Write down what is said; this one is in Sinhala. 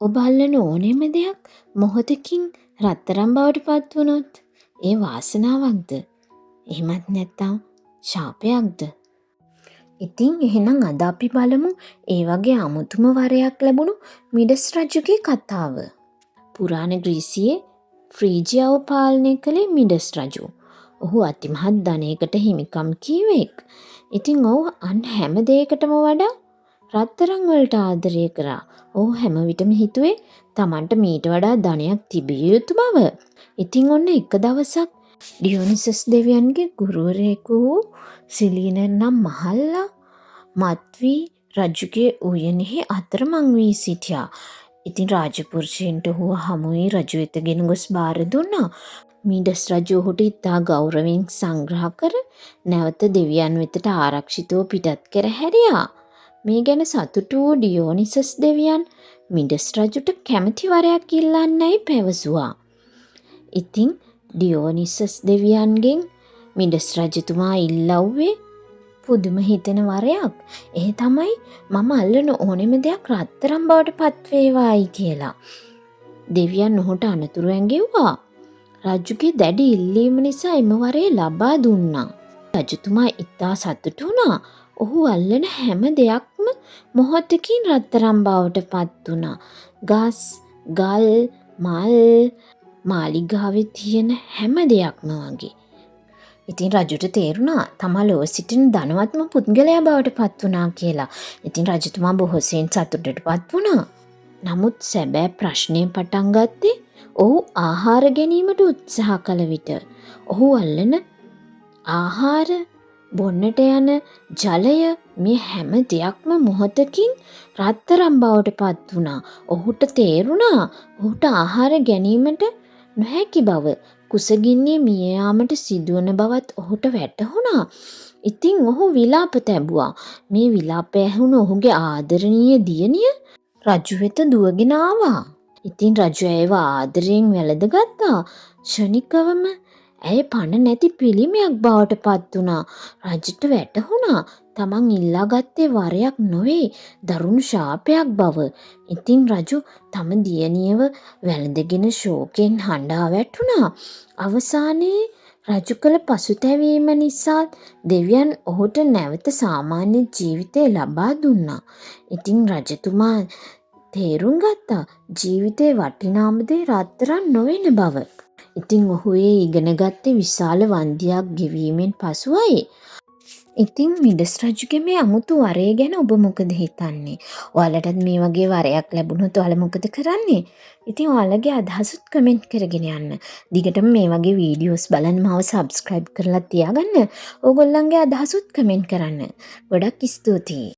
ඔබ අල්ලන ඕනෙම දෙයක් මොහොතකින් රත්තරන් බවට පත් වුණොත් ඒ වාසනාවක්ද? එහෙමත් නැත්නම් ශාපයක්ද? ඉතින් එහෙනම් අද අපි බලමු ඒ වගේ අමුතුම වරයක් ලැබුණු මිඩස් රජුගේ කතාව. පුරාණ ග්‍රීසියේ ෆ්‍රීජියාව පාලනය කළේ මිඩස් රජු. ඔහු අතිමහත් ධනයකට හිමිකම් කීවෙක්. ඉතින් ඔහු අන් හැම දෙයකටම වඩා රත්තරන් වලට ආදරය කරා. ඔහු හැම විටම හිතුවේ Tamanට මීට වඩා ධනයක් තිබිය යුතු බව. ඉතින් ඔන්න එක දවසක් ඩියොනිසස් දෙවියන්ගේ ගුරුවරයෙකු වූ සිලීනර් නම් මහල්ලා මත්වී රජුගේ උයනෙහි අතරමං වී සිටියා. ඉතින් රාජපුරුෂයන්ට ඔහුව හමු වී රජු වෙත ගෙන ගොස් බාර දුන්නා. මිඩස් රජු ඔහුට ඉතා ගෞරවයෙන් සංග්‍රහ කර නැවත දෙවියන් වෙතට ආරක්ෂිතව පිටත් කර හැරියා. මේ ගැන සතුටු වූ ඩියෝනිසස් දෙවියන් මිඩස් රජුට කැමැති වරයක් ඉල්ලන්නයි පැවසුවා. ඉතින් ඩියෝනිසස් දෙවියන්ගෙන් මිඩස් රජතුමා ඉල්ලව්වේ පුදුම හිතෙන වරයක්. ඒ තමයි මම අල්ලන ඕනෙම දෙයක් රත්තරන් බවට පත් වේවායි කියලා. දෙවියන් ඔහුට අනතුරු ඇඟෙව්වා. රජුගේ දැඩි ඉල්ලීම නිසා එම වරය ලබා දුන්නා. රජතුමා ඉතා සතුටු වුණා. ඔහු අල්ලන හැම දෙයක්ම මොහොතකින් රත්තරන් බවට පත් වුණා. ගස්, ගල්, මල්, මාලිගාවේ තියෙන හැම දෙයක්ම වගේ. ඉතින් රජුට තේරුණා තමා ලොව සිටින ධනවත්ම පුද්ගලයා බවට පත් වුණා කියලා. ඉතින් රජතුමා බොහෝසෙයින් සතුටට පත් වුණා. නමුත් සැබෑ ප්‍රශ්නය පටන් ගත්තේ ඔහු ආහාර ගැනීමට උත්සාහ කළ විට. ඔහු අල්ලන ආහාර, බොන්නට යන ජලය මේ හැම දෙයක්ම මොහොතකින් රත්තරන් බවට පත් වුණා. ඔහුට තේරුණා ඔහුට ආහාර ගැනීමට නොහැකි බව. කුසගින්නේ මිය යාමට සිදුවන බවත් ඔහුට වැටහුණා. ඉතින් ඔහු විලාප තැබුවා. මේ විලාපය ඇහුණු ඔහුගේ ආදරණීය දියණිය රජු වෙත දුවගෙන ආවා. ඉතින් රජු ඇයව ආදරයෙන් වැළඳගත්තා. ක්ෂණිකවම ඇය පණ නැති පිළිමයක් බවට පත් වුණා. රජුට වැටහුණා තමන් ඉල්ලාගත්තේ වරයක් නොවේ දරුණු ශාපයක් බව. ඉතින් රජු තම දියණියව වැළඳගෙන ශෝකයෙන් හඬා වැටුණා. අවසානයේ රජු කළ පසුතැවීම නිසා දෙවියන් ඔහුට නැවත සාමාන්‍ය ජීවිතය ලබා දුන්නා. ඉතින් රජතුමා තේරුම් ගත්තා ජීවිතේ වටිනාම දේ රත්තරන් නොවන බව. ඉතින් ඔහු ඒ ඉගෙන ගත්තේ විශාල වන්දියක් ගෙවීමෙන් පසුවයි. ඉතින් මිඩස් රජුගේ මේ අමුතු වරය ගැන ඔබ මොකද හිතන්නේ? ඔයාලටත් මේ වගේ වරයක් ලැබුණොත් ඔයාලා මොකද කරන්නේ? ඉතින් ඔයාලගේ අදහසත් කමෙන්ට් කරගෙන යන්න. දිගටම මේ වගේ වීඩියෝස් බලන්න මාව සබ්ස්ක්‍රයිබ් කරලා තියාගන්න. ඕගොල්ලන්ගේ අදහසත් කමෙන්ට් කරන්න. ගොඩක් ස්තුතියි.